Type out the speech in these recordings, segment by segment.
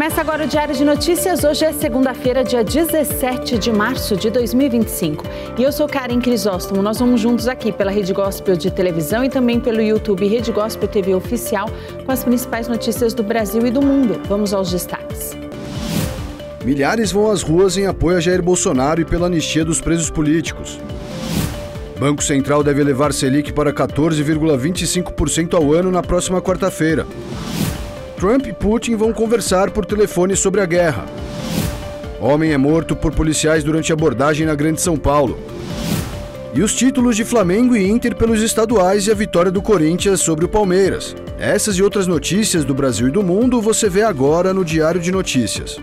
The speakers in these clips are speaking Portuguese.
Começa agora o Diário de Notícias. Hoje é segunda-feira, dia 17 de março de 2025. E eu sou Karen Crisóstomo. Nós vamos juntos aqui pela Rede Gospel de televisão e também pelo YouTube Rede Gospel TV Oficial com as principais notícias do Brasil e do mundo. Vamos aos destaques. Milhares vão às ruas em apoio a Jair Bolsonaro e pela anistia dos presos políticos. Banco Central deve elevar Selic para 14,25% ao ano na próxima quarta-feira. Trump e Putin vão conversar por telefone sobre a guerra. Homem é morto por policiais durante abordagem na Grande São Paulo. E os títulos de Flamengo e Inter pelos estaduais e a vitória do Corinthians sobre o Palmeiras. Essas e outras notícias do Brasil e do mundo você vê agora no Diário de Notícias.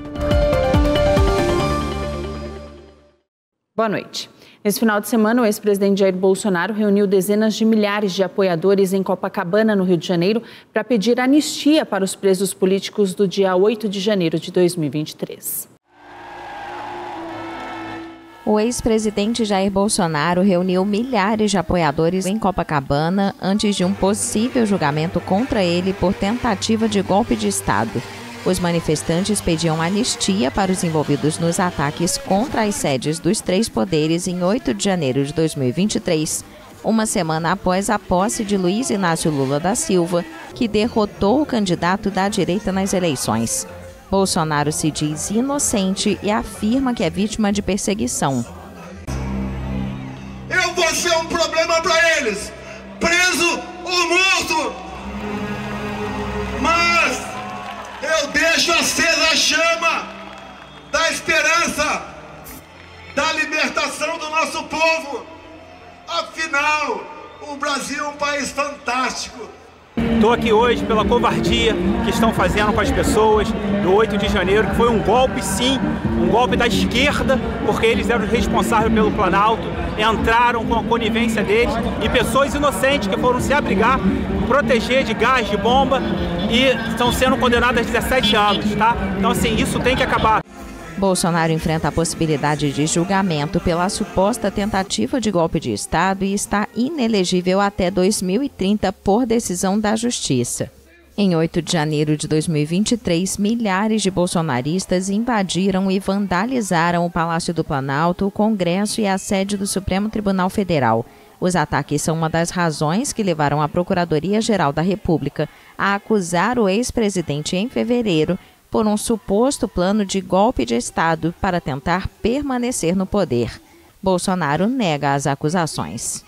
Boa noite. Nesse final de semana, o ex-presidente Jair Bolsonaro reuniu dezenas de milhares de apoiadores em Copacabana, no Rio de Janeiro, para pedir anistia para os presos políticos do dia 8 de janeiro de 2023. O ex-presidente Jair Bolsonaro reuniu milhares de apoiadores em Copacabana antes de um possível julgamento contra ele por tentativa de golpe de Estado. Os manifestantes pediam anistia para os envolvidos nos ataques contra as sedes dos três poderes em 8 de janeiro de 2023, uma semana após a posse de Luiz Inácio Lula da Silva, que derrotou o candidato da direita nas eleições. Bolsonaro se diz inocente e afirma que é vítima de perseguição. Eu vou ser um problema para eles, preso ou morto, mas eu deixo acesa a chama da esperança, da libertação do nosso povo. Afinal, o Brasil é um país fantástico. Estou aqui hoje pela covardia que estão fazendo com as pessoas do 8 de janeiro, que foi um golpe sim, um golpe da esquerda, porque eles eram responsáveis pelo Planalto, entraram com a conivência deles e pessoas inocentes que foram se abrigar, proteger de gás, de bomba e estão sendo condenadas a 17 anos, tá? Então assim, isso tem que acabar. Bolsonaro enfrenta a possibilidade de julgamento pela suposta tentativa de golpe de Estado e está inelegível até 2030 por decisão da Justiça. Em 8 de janeiro de 2023, milhares de bolsonaristas invadiram e vandalizaram o Palácio do Planalto, o Congresso e a sede do Supremo Tribunal Federal. Os ataques são uma das razões que levaram a Procuradoria-Geral da República a acusar o ex-presidente em fevereiro por um suposto plano de golpe de Estado para tentar permanecer no poder. Bolsonaro nega as acusações.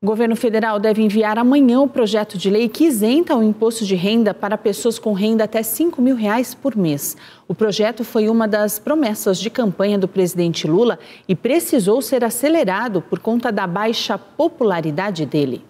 O governo federal deve enviar amanhã o projeto de lei que isenta o imposto de renda para pessoas com renda até R$ 5.000 por mês. O projeto foi uma das promessas de campanha do presidente Lula e precisou ser acelerado por conta da baixa popularidade dele.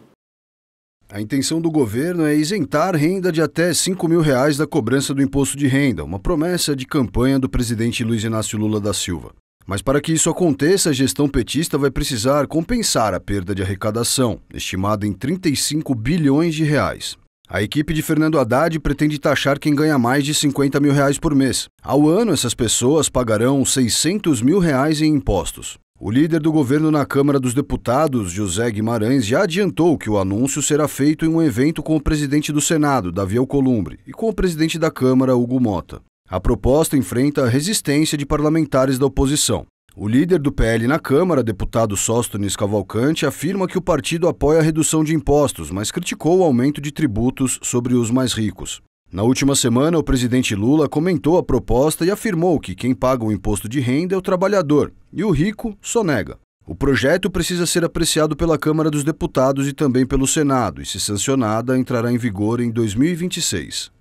A intenção do governo é isentar renda de até R$ 5.000 da cobrança do imposto de renda, uma promessa de campanha do presidente Luiz Inácio Lula da Silva. Mas para que isso aconteça, a gestão petista vai precisar compensar a perda de arrecadação, estimada em 35 bilhões de reais. A equipe de Fernando Haddad pretende taxar quem ganha mais de R$ 50.000 por mês. Ao ano, essas pessoas pagarão R$ 600.000 em impostos. O líder do governo na Câmara dos Deputados, José Guimarães, já adiantou que o anúncio será feito em um evento com o presidente do Senado, Davi Alcolumbre, e com o presidente da Câmara, Hugo Mota. A proposta enfrenta a resistência de parlamentares da oposição. O líder do PL na Câmara, deputado Sóstones Cavalcante, afirma que o partido apoia a redução de impostos, mas criticou o aumento de tributos sobre os mais ricos. Na última semana, o presidente Lula comentou a proposta e afirmou que quem paga o imposto de renda é o trabalhador e o rico sonega. O projeto precisa ser apreciado pela Câmara dos Deputados e também pelo Senado e, se sancionada, entrará em vigor em 2026.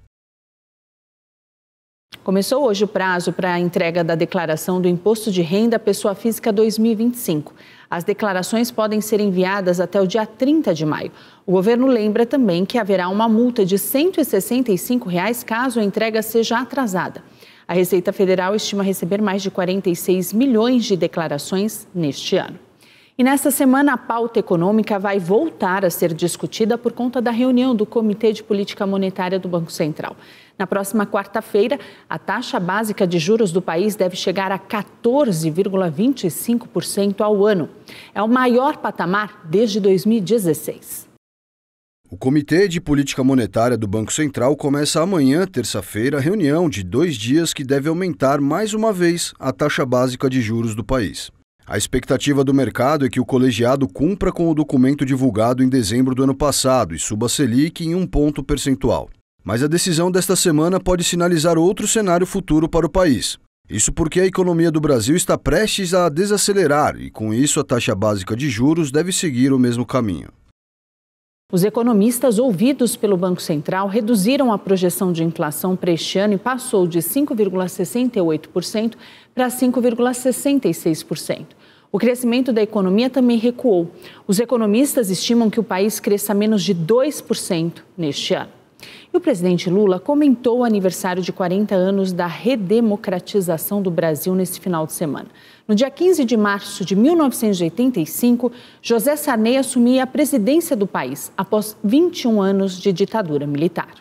Começou hoje o prazo para a entrega da declaração do Imposto de Renda à Pessoa Física 2025. As declarações podem ser enviadas até o dia 30 de maio. O governo lembra também que haverá uma multa de R$ 165 caso a entrega seja atrasada. A Receita Federal estima receber mais de 46 milhões de declarações neste ano. E nesta semana, a pauta econômica vai voltar a ser discutida por conta da reunião do Comitê de Política Monetária do Banco Central. Na próxima quarta-feira, a taxa básica de juros do país deve chegar a 14,25% ao ano. É o maior patamar desde 2016. O Comitê de Política Monetária do Banco Central começa amanhã, terça-feira, a reunião de 2 dias que deve aumentar mais uma vez a taxa básica de juros do país. A expectativa do mercado é que o colegiado cumpra com o documento divulgado em dezembro do ano passado e suba a Selic em 1 ponto percentual. Mas a decisão desta semana pode sinalizar outro cenário futuro para o país. Isso porque a economia do Brasil está prestes a desacelerar e, com isso, a taxa básica de juros deve seguir o mesmo caminho. Os economistas ouvidos pelo Banco Central reduziram a projeção de inflação para este ano e passou de 5,68% para 5,66%. O crescimento da economia também recuou. Os economistas estimam que o país cresça menos de 2% neste ano. E o presidente Lula comentou o aniversário de 40 anos da redemocratização do Brasil nesse final de semana. No dia 15 de março de 1985, José Sarney assumia a presidência do país após 21 anos de ditadura militar.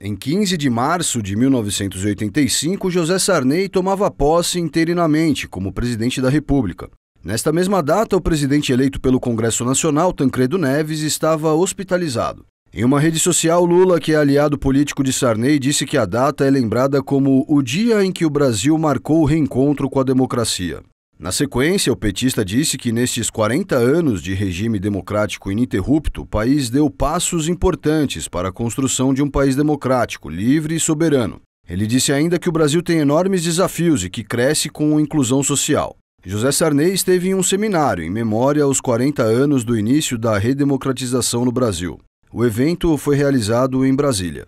Em 15 de março de 1985, José Sarney tomava posse interinamente como presidente da República. Nesta mesma data, o presidente eleito pelo Congresso Nacional, Tancredo Neves, estava hospitalizado. Em uma rede social, Lula, que é aliado político de Sarney, disse que a data é lembrada como o dia em que o Brasil marcou o reencontro com a democracia. Na sequência, o petista disse que nestes 40 anos de regime democrático ininterrupto, o país deu passos importantes para a construção de um país democrático, livre e soberano. Ele disse ainda que o Brasil tem enormes desafios e que cresce com a inclusão social. José Sarney esteve em um seminário em memória aos 40 anos do início da redemocratização no Brasil. O evento foi realizado em Brasília.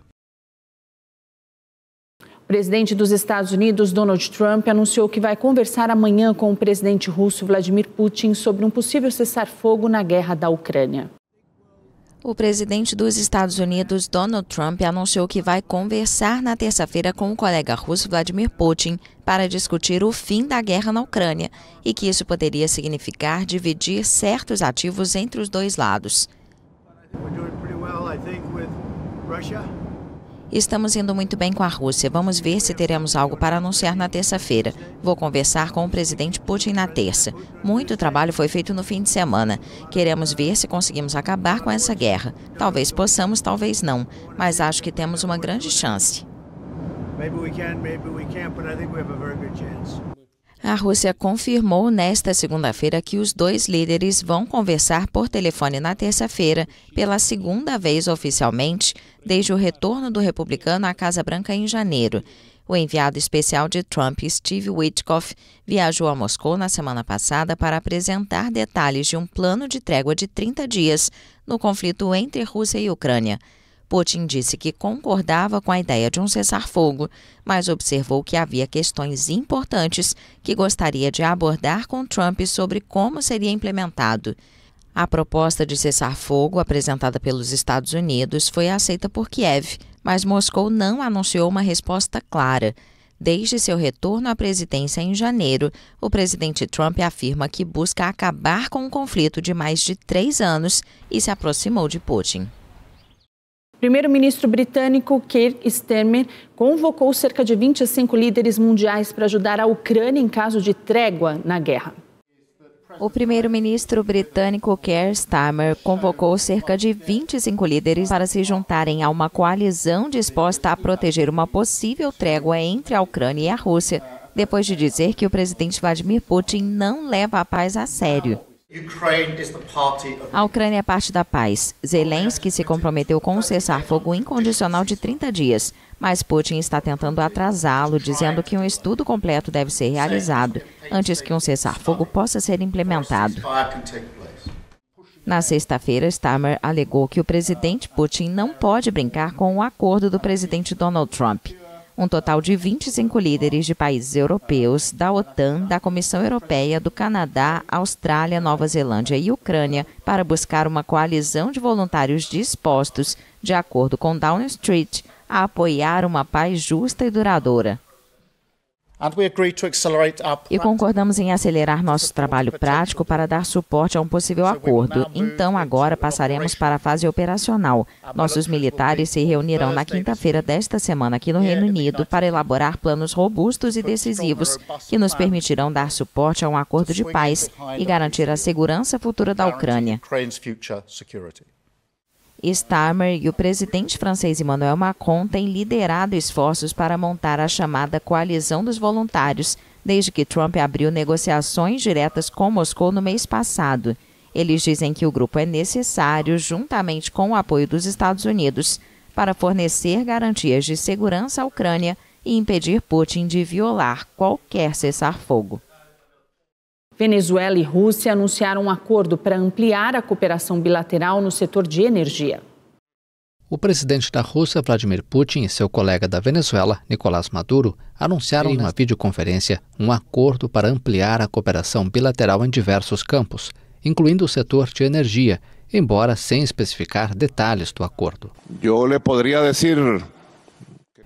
O presidente dos Estados Unidos, Donald Trump, anunciou que vai conversar amanhã com o presidente russo Vladimir Putin sobre um possível cessar-fogo na guerra da Ucrânia. O presidente dos Estados Unidos, Donald Trump, anunciou que vai conversar na terça-feira com o colega russo Vladimir Putin para discutir o fim da guerra na Ucrânia e que isso poderia significar dividir certos ativos entre os dois lados. Estamos indo muito bem com a Rússia. Vamos ver se teremos algo para anunciar na terça-feira. Vou conversar com o presidente Putin na terça. Muito trabalho foi feito no fim de semana. Queremos ver se conseguimos acabar com essa guerra. Talvez possamos, talvez não. Mas acho que temos uma grande chance. A Rússia confirmou nesta segunda-feira que os dois líderes vão conversar por telefone na terça-feira, pela segunda vez oficialmente, desde o retorno do republicano à Casa Branca em janeiro. O enviado especial de Trump, Steve Witkoff, viajou a Moscou na semana passada para apresentar detalhes de um plano de trégua de 30 dias no conflito entre Rússia e Ucrânia. Putin disse que concordava com a ideia de um cessar-fogo, mas observou que havia questões importantes que gostaria de abordar com Trump sobre como seria implementado. A proposta de cessar-fogo apresentada pelos Estados Unidos foi aceita por Kiev, mas Moscou não anunciou uma resposta clara. Desde seu retorno à presidência em janeiro, o presidente Trump afirma que busca acabar com um conflito de mais de 3 anos e se aproximou de Putin. O primeiro-ministro britânico Keir Starmer convocou cerca de 25 líderes mundiais para ajudar a Ucrânia em caso de trégua na guerra. O primeiro-ministro britânico Keir Starmer convocou cerca de 25 líderes para se juntarem a uma coalizão disposta a proteger uma possível trégua entre a Ucrânia e a Rússia, depois de dizer que o presidente Vladimir Putin não leva a paz a sério. A Ucrânia é parte da paz. Zelensky se comprometeu com um cessar-fogo incondicional de 30 dias, mas Putin está tentando atrasá-lo, dizendo que um estudo completo deve ser realizado antes que um cessar-fogo possa ser implementado. Na sexta-feira, Starmer alegou que o presidente Putin não pode brincar com o acordo do presidente Donald Trump. Um total de 25 líderes de países europeus, da OTAN, da Comissão Europeia, do Canadá, Austrália, Nova Zelândia e Ucrânia para buscar uma coalizão de voluntários dispostos, de acordo com Downing Street, a apoiar uma paz justa e duradoura. E concordamos em acelerar nosso trabalho prático para dar suporte a um possível acordo. Então, agora passaremos para a fase operacional. Nossos militares se reunirão na quinta-feira desta semana aqui no Reino Unido para elaborar planos robustos e decisivos que nos permitirão dar suporte a um acordo de paz e garantir a segurança futura da Ucrânia. Starmer e o presidente francês Emmanuel Macron têm liderado esforços para montar a chamada Coalizão dos Voluntários, desde que Trump abriu negociações diretas com Moscou no mês passado. Eles dizem que o grupo é necessário, juntamente com o apoio dos Estados Unidos, para fornecer garantias de segurança à Ucrânia e impedir Putin de violar qualquer cessar-fogo. Venezuela e Rússia anunciaram um acordo para ampliar a cooperação bilateral no setor de energia. O presidente da Rússia, Vladimir Putin, e seu colega da Venezuela, Nicolás Maduro, anunciaram em uma videoconferência um acordo para ampliar a cooperação bilateral em diversos campos, incluindo o setor de energia, embora sem especificar detalhes do acordo.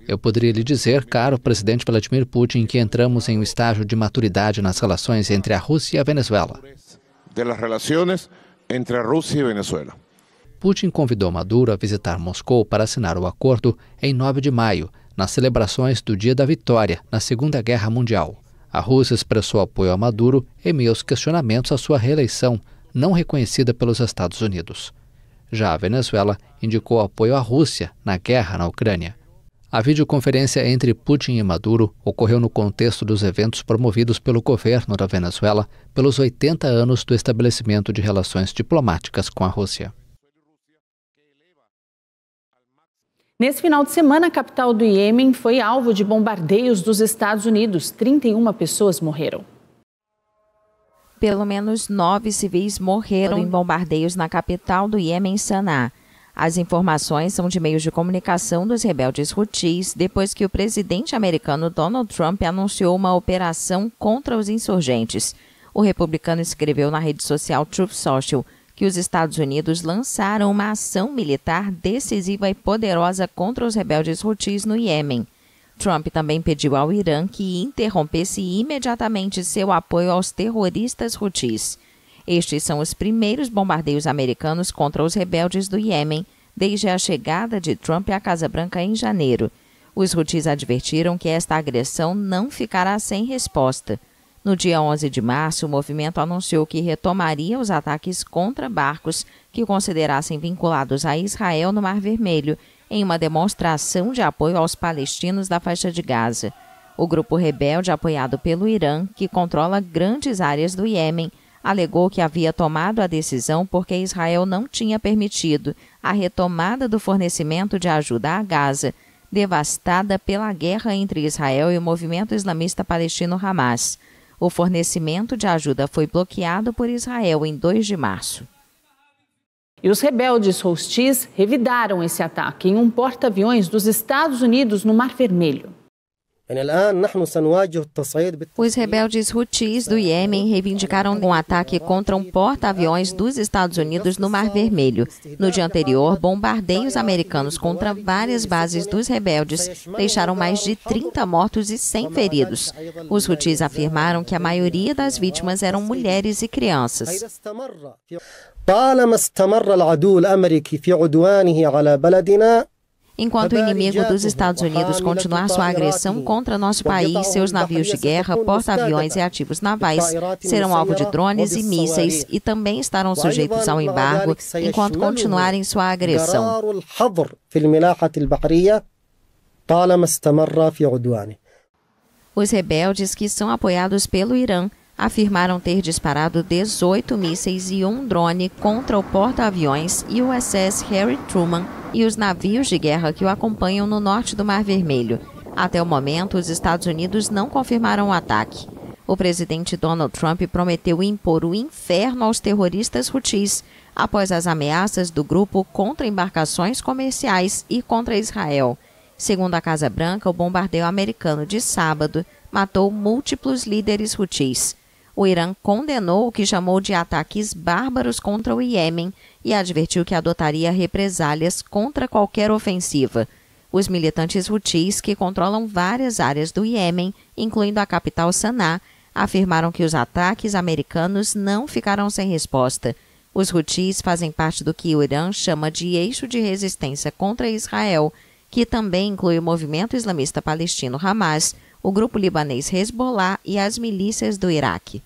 Eu poderia lhe dizer, caro presidente Vladimir Putin, que entramos em um estágio de maturidade nas relações entre a Rússia e a Venezuela. Putin convidou Maduro a visitar Moscou para assinar o acordo em 9 de maio, nas celebrações do Dia da Vitória na Segunda Guerra Mundial. A Rússia expressou apoio a Maduro em meio aos questionamentos à sua reeleição, não reconhecida pelos Estados Unidos. Já a Venezuela indicou apoio à Rússia na guerra na Ucrânia. A videoconferência entre Putin e Maduro ocorreu no contexto dos eventos promovidos pelo governo da Venezuela pelos 80 anos do estabelecimento de relações diplomáticas com a Rússia. Nesse final de semana, a capital do Iêmen foi alvo de bombardeios dos Estados Unidos. 31 pessoas morreram. Pelo menos 9 civis morreram em bombardeios na capital do Iêmen, Saná. As informações são de meios de comunicação dos rebeldes Houthis, depois que o presidente americano Donald Trump anunciou uma operação contra os insurgentes. O republicano escreveu na rede social Truth Social que os Estados Unidos lançaram uma ação militar decisiva e poderosa contra os rebeldes Houthis no Iêmen. Trump também pediu ao Irã que interrompesse imediatamente seu apoio aos terroristas Houthis. Estes são os primeiros bombardeios americanos contra os rebeldes do Iêmen desde a chegada de Trump à Casa Branca em janeiro. Os Houthis advertiram que esta agressão não ficará sem resposta. No dia 11 de março, o movimento anunciou que retomaria os ataques contra barcos que considerassem vinculados a Israel no Mar Vermelho, em uma demonstração de apoio aos palestinos da faixa de Gaza. O grupo rebelde, apoiado pelo Irã, que controla grandes áreas do Iêmen, alegou que havia tomado a decisão porque Israel não tinha permitido a retomada do fornecimento de ajuda a Gaza, devastada pela guerra entre Israel e o movimento islamista palestino Hamas. O fornecimento de ajuda foi bloqueado por Israel em 2 de março. E os rebeldes Houthis revidaram esse ataque em um porta-aviões dos Estados Unidos no Mar Vermelho. Os rebeldes Houthis do Iêmen reivindicaram um ataque contra um porta-aviões dos Estados Unidos no Mar Vermelho. No dia anterior, bombardeios americanos contra várias bases dos rebeldes deixaram mais de 30 mortos e 100 feridos. Os Houthis afirmaram que a maioria das vítimas eram mulheres e crianças. Enquanto o inimigo dos Estados Unidos continuar sua agressão contra nosso país, seus navios de guerra, porta-aviões e ativos navais serão alvo de drones e mísseis e também estarão sujeitos ao embargo enquanto continuarem sua agressão. Os rebeldes, que são apoiados pelo Irã, afirmaram ter disparado 18 mísseis e um drone contra o porta-aviões USS Harry Truman e os navios de guerra que o acompanham no norte do Mar Vermelho. Até o momento, os Estados Unidos não confirmaram o ataque. O presidente Donald Trump prometeu impor o inferno aos terroristas Houthis após as ameaças do grupo contra embarcações comerciais e contra Israel. Segundo a Casa Branca, o bombardeio americano de sábado matou múltiplos líderes Houthis. O Irã condenou o que chamou de ataques bárbaros contra o Iêmen e advertiu que adotaria represálias contra qualquer ofensiva. Os militantes Houthis, que controlam várias áreas do Iêmen, incluindo a capital Saná, afirmaram que os ataques americanos não ficarão sem resposta. Os Houthis fazem parte do que o Irã chama de eixo de resistência contra Israel, que também inclui o movimento islamista palestino Hamas, o grupo libanês Hezbollah e as milícias do Iraque.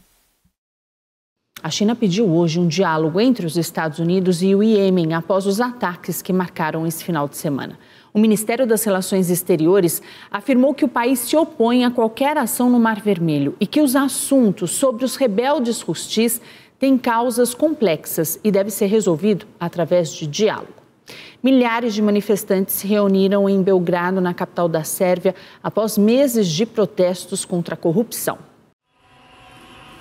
A China pediu hoje um diálogo entre os Estados Unidos e o Iêmen após os ataques que marcaram esse final de semana. O Ministério das Relações Exteriores afirmou que o país se opõe a qualquer ação no Mar Vermelho e que os assuntos sobre os rebeldes hustis têm causas complexas e deve ser resolvido através de diálogo. Milhares de manifestantes se reuniram em Belgrado, na capital da Sérvia, após meses de protestos contra a corrupção.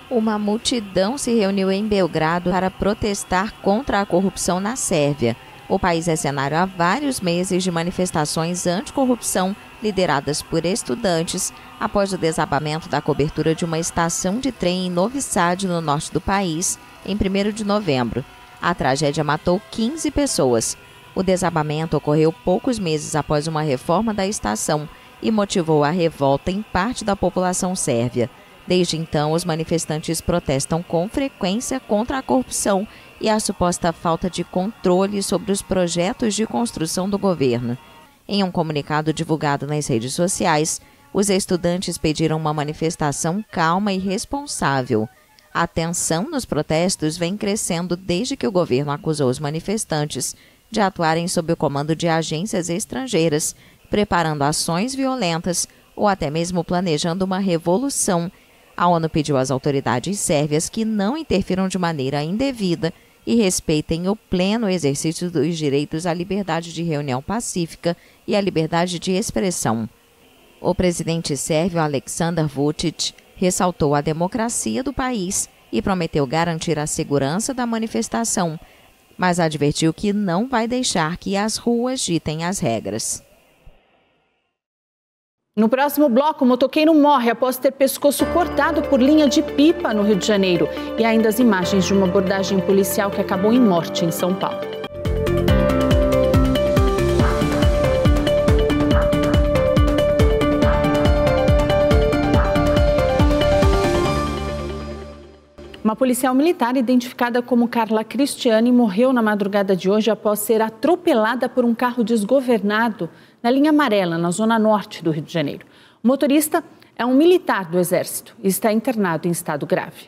Uma multidão se reuniu em Belgrado para protestar contra a corrupção na Sérvia. O país é cenário há vários meses de manifestações anticorrupção lideradas por estudantes após o desabamento da cobertura de uma estação de trem em Novi Sad, no norte do país, em 1º de novembro. A tragédia matou 15 pessoas. O desabamento ocorreu poucos meses após uma reforma da estação e motivou a revolta em parte da população sérvia. Desde então, os manifestantes protestam com frequência contra a corrupção e a suposta falta de controle sobre os projetos de construção do governo. Em um comunicado divulgado nas redes sociais, os estudantes pediram uma manifestação calma e responsável. A tensão nos protestos vem crescendo desde que o governo acusou os manifestantes de atuarem sob o comando de agências estrangeiras, preparando ações violentas ou até mesmo planejando uma revolução. A ONU pediu às autoridades sérvias que não interfiram de maneira indevida e respeitem o pleno exercício dos direitos à liberdade de reunião pacífica e à liberdade de expressão. O presidente sérvio Aleksandar Vučić ressaltou a democracia do país e prometeu garantir a segurança da manifestação, mas advertiu que não vai deixar que as ruas ditem as regras. No próximo bloco, o motoqueiro morre após ter pescoço cortado por linha de pipa no Rio de Janeiro. E ainda as imagens de uma abordagem policial que acabou em morte em São Paulo. Uma policial militar identificada como Carla Cristiani morreu na madrugada de hoje após ser atropelada por um carro desgovernado na linha amarela, na zona norte do Rio de Janeiro. O motorista é um militar do Exército e está internado em estado grave.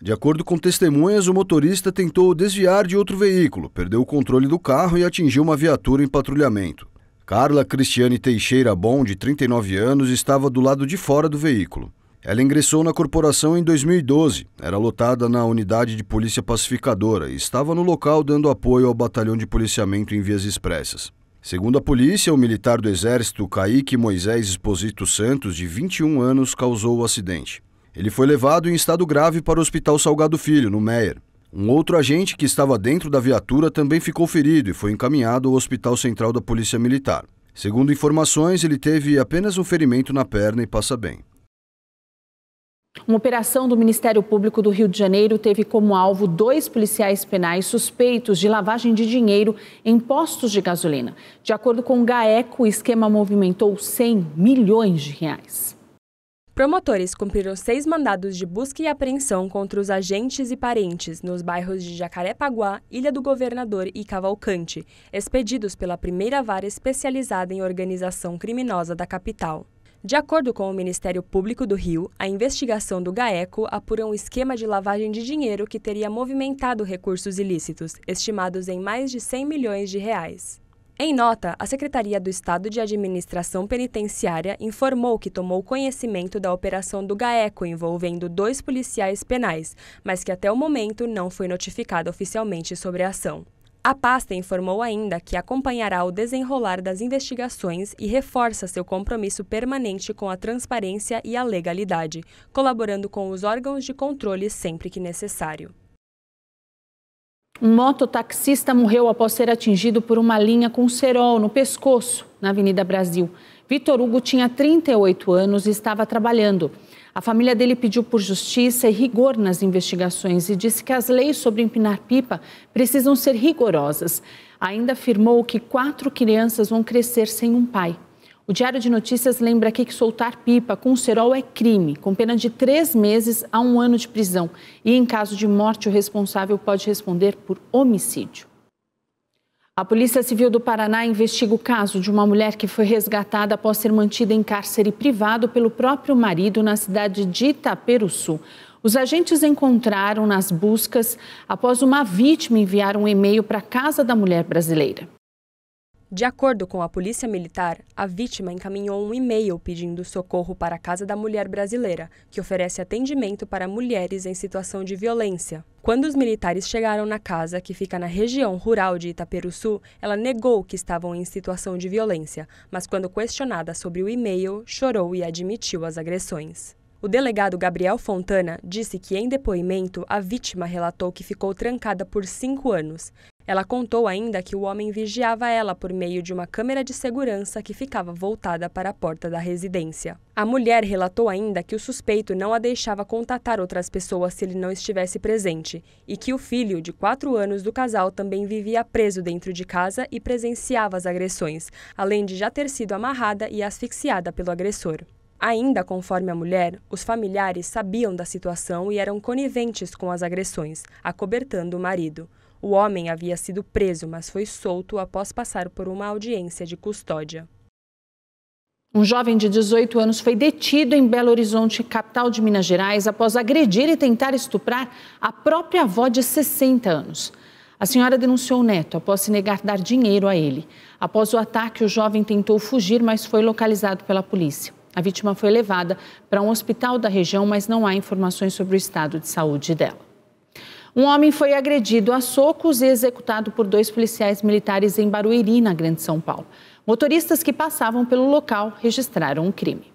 De acordo com testemunhas, o motorista tentou desviar de outro veículo, perdeu o controle do carro e atingiu uma viatura em patrulhamento. Carla Cristiani Teixeira Bon, de 39 anos, estava do lado de fora do veículo. Ela ingressou na corporação em 2012, era lotada na unidade de polícia pacificadora e estava no local dando apoio ao batalhão de policiamento em vias expressas. Segundo a polícia, o militar do Exército, Kaique Moisés Esposito Santos, de 21 anos, causou o acidente. Ele foi levado em estado grave para o Hospital Salgado Filho, no Meier. Um outro agente que estava dentro da viatura também ficou ferido e foi encaminhado ao Hospital Central da Polícia Militar. Segundo informações, ele teve apenas um ferimento na perna e passa bem. Uma operação do Ministério Público do Rio de Janeiro teve como alvo 2 policiais penais suspeitos de lavagem de dinheiro em postos de gasolina. De acordo com o GAECO, o esquema movimentou 100 milhões de reais. Promotores cumpriram 6 mandados de busca e apreensão contra os agentes e parentes nos bairros de Jacarepaguá, Ilha do Governador e Cavalcante, expedidos pela primeira vara especializada em organização criminosa da capital. De acordo com o Ministério Público do Rio, a investigação do GAECO apura um esquema de lavagem de dinheiro que teria movimentado recursos ilícitos, estimados em mais de 100 milhões de reais. Em nota, a Secretaria do Estado de Administração Penitenciária informou que tomou conhecimento da operação do GAECO envolvendo 2 policiais penais, mas que até o momento não foi notificada oficialmente sobre a ação. A pasta informou ainda que acompanhará o desenrolar das investigações e reforça seu compromisso permanente com a transparência e a legalidade, colaborando com os órgãos de controle sempre que necessário. Um mototaxista morreu após ser atingido por uma linha com cerol no pescoço, na Avenida Brasil. Vitor Hugo tinha 38 anos e estava trabalhando. A família dele pediu por justiça e rigor nas investigações e disse que as leis sobre empinar pipa precisam ser rigorosas. Ainda afirmou que 4 crianças vão crescer sem um pai. O Diário de Notícias lembra aqui que soltar pipa com cerol é crime, com pena de 3 meses a 1 ano de prisão. E em caso de morte, o responsável pode responder por homicídio. A Polícia Civil do Paraná investiga o caso de uma mulher que foi resgatada após ser mantida em cárcere privado pelo próprio marido na cidade de Itaperuçu. Os agentes encontraram nas buscas após uma vítima enviar um e-mail para a Casa da Mulher Brasileira. De acordo com a Polícia Militar, a vítima encaminhou um e-mail pedindo socorro para a Casa da Mulher Brasileira, que oferece atendimento para mulheres em situação de violência. Quando os militares chegaram na casa, que fica na região rural de Itaperuçu, ela negou que estavam em situação de violência, mas quando questionada sobre o e-mail, chorou e admitiu as agressões. O delegado Gabriel Fontana disse que, em depoimento, a vítima relatou que ficou trancada por 5 anos. Ela contou ainda que o homem vigiava ela por meio de uma câmera de segurança que ficava voltada para a porta da residência. A mulher relatou ainda que o suspeito não a deixava contatar outras pessoas se ele não estivesse presente e que o filho, de 4 anos, do casal também vivia preso dentro de casa e presenciava as agressões, além de já ter sido amarrada e asfixiada pelo agressor. Ainda conforme a mulher, os familiares sabiam da situação e eram coniventes com as agressões, acobertando o marido. O homem havia sido preso, mas foi solto após passar por uma audiência de custódia. Um jovem de 18 anos foi detido em Belo Horizonte, capital de Minas Gerais, após agredir e tentar estuprar a própria avó de 60 anos. A senhora denunciou o neto após se negar dar dinheiro a ele. Após o ataque, o jovem tentou fugir, mas foi localizado pela polícia. A vítima foi levada para um hospital da região, mas não há informações sobre o estado de saúde dela. Um homem foi agredido a socos e executado por 2 policiais militares em Barueri, na Grande São Paulo. Motoristas que passavam pelo local registraram o crime.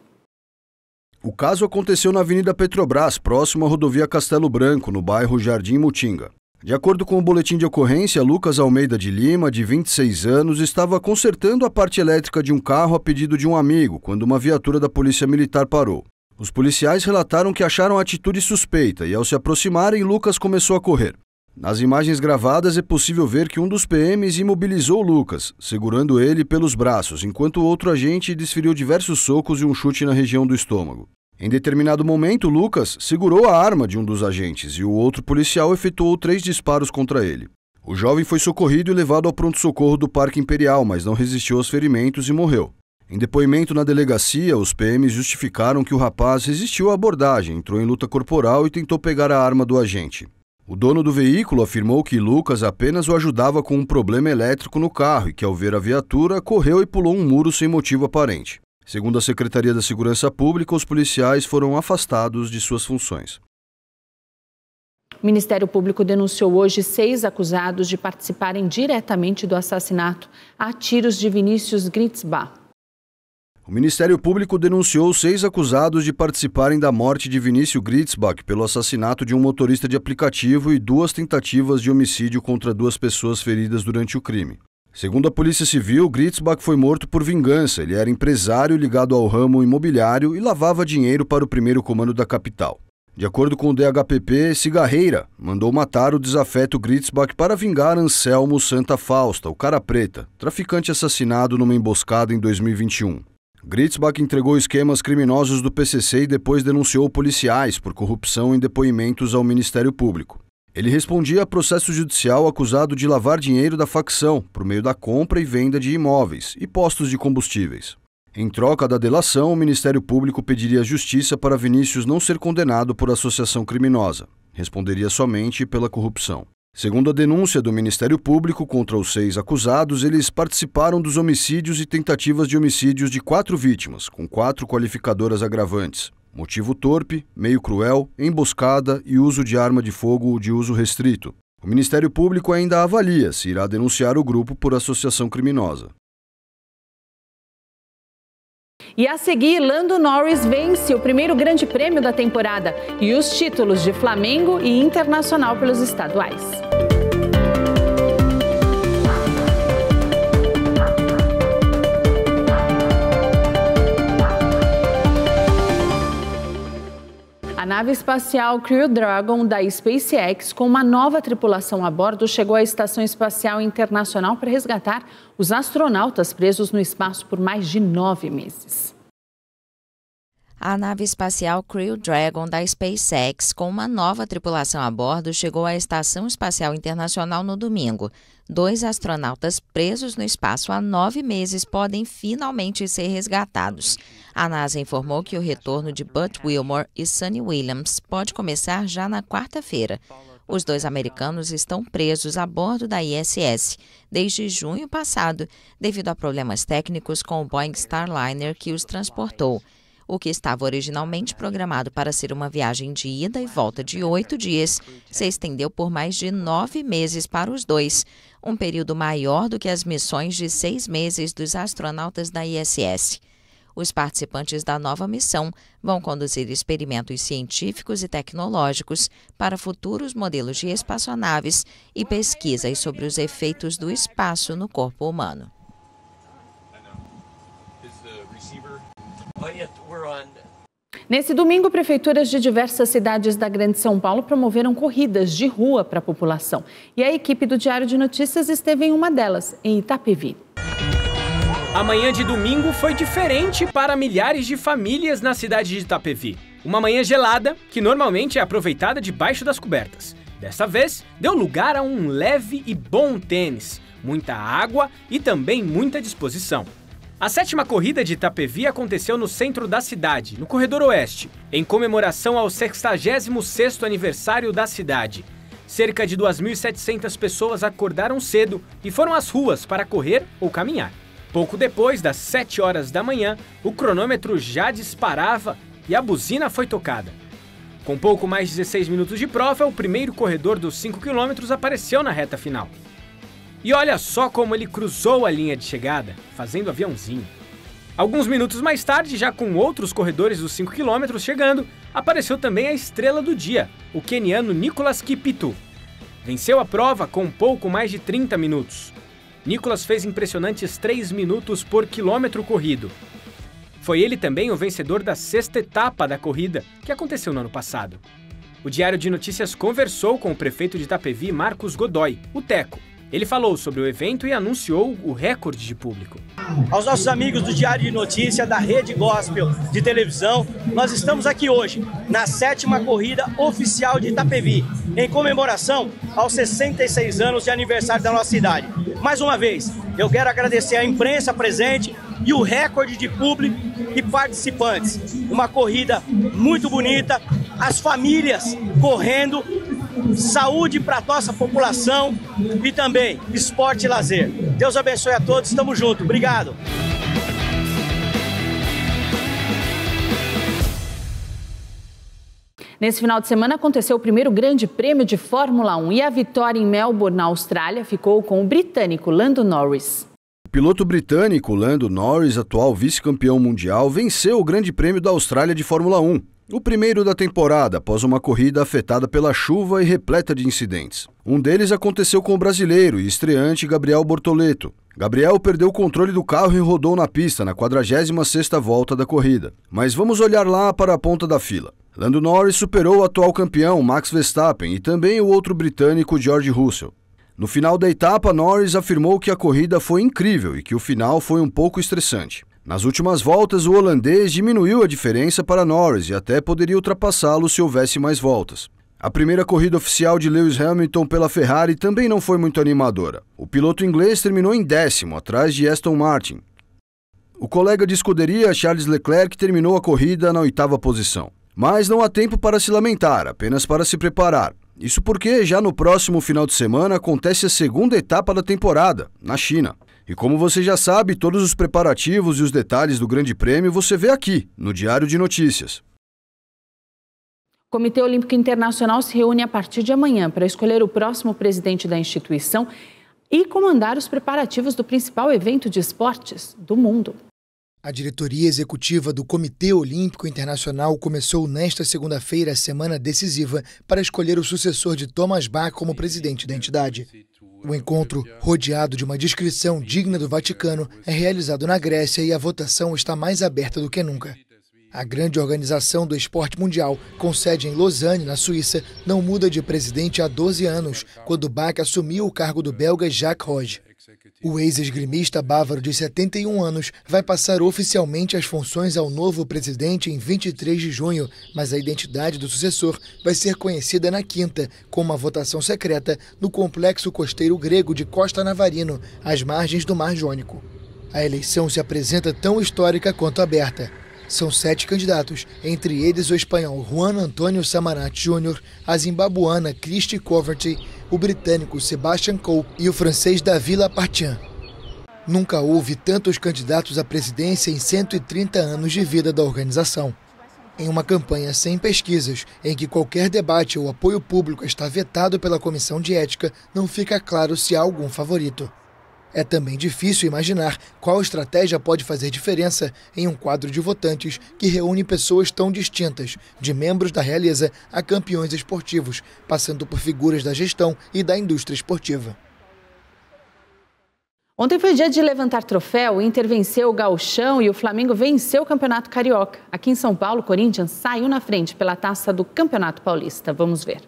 O caso aconteceu na Avenida Petrobras, próximo à rodovia Castelo Branco, no bairro Jardim Mutinga. De acordo com o boletim de ocorrência, Lucas Almeida de Lima, de 26 anos, estava consertando a parte elétrica de um carro a pedido de um amigo, quando uma viatura da Polícia Militar parou. Os policiais relataram que acharam a atitude suspeita e, ao se aproximarem, Lucas começou a correr. Nas imagens gravadas é possível ver que um dos PMs imobilizou Lucas, segurando ele pelos braços, enquanto o outro agente desferiu diversos socos e um chute na região do estômago. Em determinado momento, Lucas segurou a arma de um dos agentes e o outro policial efetuou 3 disparos contra ele. O jovem foi socorrido e levado ao pronto-socorro do Parque Imperial, mas não resistiu aos ferimentos e morreu. Em depoimento na delegacia, os PMs justificaram que o rapaz resistiu à abordagem, entrou em luta corporal e tentou pegar a arma do agente. O dono do veículo afirmou que Lucas apenas o ajudava com um problema elétrico no carro e que, ao ver a viatura, correu e pulou um muro sem motivo aparente. Segundo a Secretaria da Segurança Pública, os policiais foram afastados de suas funções. O Ministério Público denunciou hoje 6 acusados de participarem diretamente do assassinato a tiros de Vinícius Gritzbach. O Ministério Público denunciou 6 acusados de participarem da morte de Vinícius Gritzbach pelo assassinato de um motorista de aplicativo e 2 tentativas de homicídio contra 2 pessoas feridas durante o crime. Segundo a Polícia Civil, Gritzbach foi morto por vingança. Ele era empresário ligado ao ramo imobiliário e lavava dinheiro para o primeiro comando da capital. De acordo com o DHPP, Cigarreira mandou matar o desafeto Gritzbach para vingar Anselmo Santa Fausta, o Cara Preta, traficante assassinado numa emboscada em 2021. Gritzbach entregou esquemas criminosos do PCC e depois denunciou policiais por corrupção em depoimentos ao Ministério Público. Ele respondia a processo judicial acusado de lavar dinheiro da facção por meio da compra e venda de imóveis e postos de combustíveis. Em troca da delação, o Ministério Público pediria justiça para Vinícius não ser condenado por associação criminosa. Responderia somente pela corrupção. Segundo a denúncia do Ministério Público contra os 6 acusados, eles participaram dos homicídios e tentativas de homicídios de 4 vítimas, com 4 qualificadoras agravantes: motivo torpe, meio cruel, emboscada e uso de arma de fogo de uso restrito. O Ministério Público ainda avalia se irá denunciar o grupo por associação criminosa. E a seguir, Lando Norris vence o primeiro grande prêmio da temporada e os títulos de Flamengo e Internacional pelos estaduais. A nave espacial Crew Dragon da SpaceX, com uma nova tripulação a bordo, chegou à Estação Espacial Internacional para resgatar os astronautas presos no espaço por mais de 9 meses. A nave espacial Crew Dragon da SpaceX, com uma nova tripulação a bordo, chegou à Estação Espacial Internacional no domingo. 2 astronautas presos no espaço há 9 meses podem finalmente ser resgatados. A NASA informou que o retorno de Buzz Wilmore e Suni Williams pode começar já na quarta-feira. Os 2 americanos estão presos a bordo da ISS desde junho passado, devido a problemas técnicos com o Boeing Starliner que os transportou. O que estava originalmente programado para ser uma viagem de ida e volta de 8 dias, se estendeu por mais de 9 meses para os 2, um período maior do que as missões de 6 meses dos astronautas da ISS. Os participantes da nova missão vão conduzir experimentos científicos e tecnológicos para futuros modelos de espaçonaves e pesquisas sobre os efeitos do espaço no corpo humano. Nesse domingo, prefeituras de diversas cidades da Grande São Paulo promoveram corridas de rua para a população. E a equipe do Diário de Notícias esteve em uma delas, em Itapevi. A manhã de domingo foi diferente para milhares de famílias na cidade de Itapevi. Uma manhã gelada, que normalmente é aproveitada debaixo das cobertas. Dessa vez, deu lugar a um leve e bom tênis, muita água e também muita disposição. A 7ª corrida de Itapevi aconteceu no centro da cidade, no Corredor Oeste, em comemoração ao 66º aniversário da cidade. Cerca de 2.700 pessoas acordaram cedo e foram às ruas para correr ou caminhar. Pouco depois das 7 horas da manhã, o cronômetro já disparava e a buzina foi tocada. Com pouco mais de 16 minutos de prova, o primeiro corredor dos 5 quilômetros apareceu na reta final. E olha só como ele cruzou a linha de chegada, fazendo aviãozinho. Alguns minutos mais tarde, já com outros corredores dos 5 quilômetros chegando, apareceu também a estrela do dia, o queniano Nicholas Kipitu. Venceu a prova com pouco mais de 30 minutos. Nicholas fez impressionantes 3 minutos por quilômetro corrido. Foi ele também o vencedor da 6ª etapa da corrida, que aconteceu no ano passado. O Diário de Notícias conversou com o prefeito de Itapevi, Marcos Godoy, o Teco. Ele falou sobre o evento e anunciou o recorde de público. Aos nossos amigos do Diário de Notícias, da Rede Gospel de televisão, nós estamos aqui hoje, na 7ª corrida oficial de Itapevi, em comemoração aos 66 anos de aniversário da nossa cidade. Mais uma vez, eu quero agradecer à imprensa presente e o recorde de público e participantes. Uma corrida muito bonita, as famílias correndo, saúde para a nossa população e também esporte e lazer. Deus abençoe a todos, estamos juntos. Obrigado. Nesse final de semana aconteceu o primeiro grande prêmio de Fórmula 1 e a vitória em Melbourne, na Austrália, ficou com o britânico Lando Norris. O piloto britânico Lando Norris, atual vice-campeão mundial, venceu o Grande Prêmio da Austrália de Fórmula 1. O primeiro da temporada, após uma corrida afetada pela chuva e repleta de incidentes. Um deles aconteceu com o brasileiro e estreante Gabriel Bortoleto. Gabriel perdeu o controle do carro e rodou na pista na 46ª volta da corrida. Mas vamos olhar lá para a ponta da fila. Lando Norris superou o atual campeão Max Verstappen e também o outro britânico George Russell. No final da etapa, Norris afirmou que a corrida foi incrível e que o final foi um pouco estressante. Nas últimas voltas, o holandês diminuiu a diferença para Norris e até poderia ultrapassá-lo se houvesse mais voltas. A primeira corrida oficial de Lewis Hamilton pela Ferrari também não foi muito animadora. O piloto inglês terminou em 10º, atrás de Aston Martin. O colega de escuderia, Charles Leclerc, terminou a corrida na 8ª posição. Mas não há tempo para se lamentar, apenas para se preparar. Isso porque já no próximo final de semana acontece a segunda etapa da temporada, na China. E como você já sabe, todos os preparativos e os detalhes do Grande Prêmio você vê aqui, no Diário de Notícias. O Comitê Olímpico Internacional se reúne a partir de amanhã para escolher o próximo presidente da instituição e comandar os preparativos do principal evento de esportes do mundo. A diretoria executiva do Comitê Olímpico Internacional começou nesta segunda-feira a semana decisiva para escolher o sucessor de Thomas Bach como presidente da entidade. O encontro, rodeado de uma descrição digna do Vaticano, é realizado na Grécia e a votação está mais aberta do que nunca. A grande organização do esporte mundial, com sede em Lausanne, na Suíça, não muda de presidente há 12 anos, quando Bach assumiu o cargo do belga Jacques Rogge. O ex-esgrimista bávaro de 71 anos vai passar oficialmente as funções ao novo presidente em 23 de junho, mas a identidade do sucessor vai ser conhecida na quinta, com uma votação secreta no complexo costeiro grego de Costa Navarino, às margens do Mar Jônico. A eleição se apresenta tão histórica quanto aberta. São 7 candidatos, entre eles o espanhol Juan Antonio Samaranch Jr., a zimbabuana Christy Coverty, o britânico Sebastian Coe e o francês David Lapartien. Nunca houve tantos candidatos à presidência em 130 anos de vida da organização. Em uma campanha sem pesquisas, em que qualquer debate ou apoio público está vetado pela Comissão de Ética, não fica claro se há algum favorito. É também difícil imaginar qual estratégia pode fazer diferença em um quadro de votantes que reúne pessoas tão distintas, de membros da realeza a campeões esportivos, passando por figuras da gestão e da indústria esportiva. Ontem foi dia de levantar troféu, o Inter venceu o Gauchão e o Flamengo venceu o Campeonato Carioca. Aqui em São Paulo, o Corinthians saiu na frente pela taça do Campeonato Paulista. Vamos ver.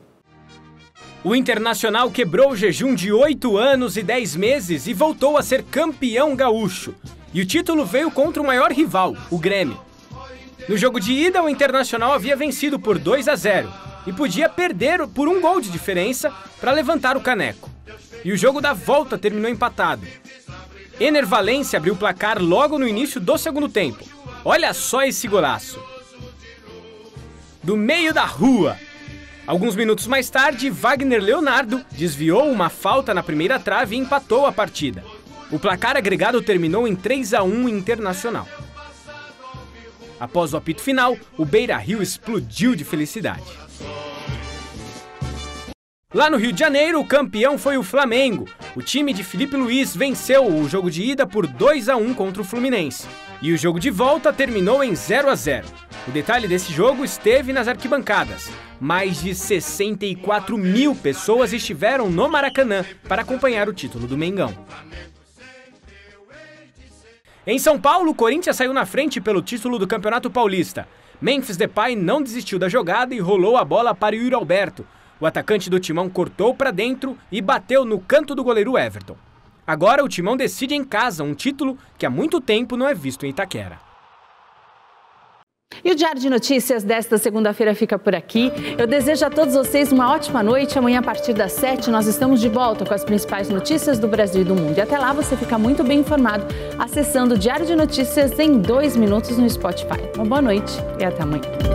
O Internacional quebrou o jejum de 8 anos e 10 meses e voltou a ser campeão gaúcho. E o título veio contra o maior rival, o Grêmio. No jogo de ida, o Internacional havia vencido por 2-0 e podia perder por 1 gol de diferença para levantar o caneco. E o jogo da volta terminou empatado. Ener Valencia abriu o placar logo no início do segundo tempo. Olha só esse golaço. Do meio da rua. Alguns minutos mais tarde, Wagner Leonardo desviou uma falta na primeira trave e empatou a partida. O placar agregado terminou em 3-1 Internacional. Após o apito final, o Beira-Rio explodiu de felicidade. Lá no Rio de Janeiro, o campeão foi o Flamengo. O time de Felipe Luiz venceu o jogo de ida por 2-1 contra o Fluminense. E o jogo de volta terminou em 0-0. O detalhe desse jogo esteve nas arquibancadas. Mais de 64 mil pessoas estiveram no Maracanã para acompanhar o título do Mengão. Em São Paulo, o Corinthians saiu na frente pelo título do Campeonato Paulista. Memphis Depay não desistiu da jogada e rolou a bola para Yuri Alberto. O atacante do Timão cortou para dentro e bateu no canto do goleiro Everton. Agora o Timão decide em casa um título que há muito tempo não é visto em Itaquera. E o Diário de Notícias desta segunda-feira fica por aqui. Eu desejo a todos vocês uma ótima noite. Amanhã, a partir das 7, nós estamos de volta com as principais notícias do Brasil e do mundo. E até lá você fica muito bem informado acessando o Diário de Notícias em 2 minutos no Spotify. Uma boa noite e até amanhã.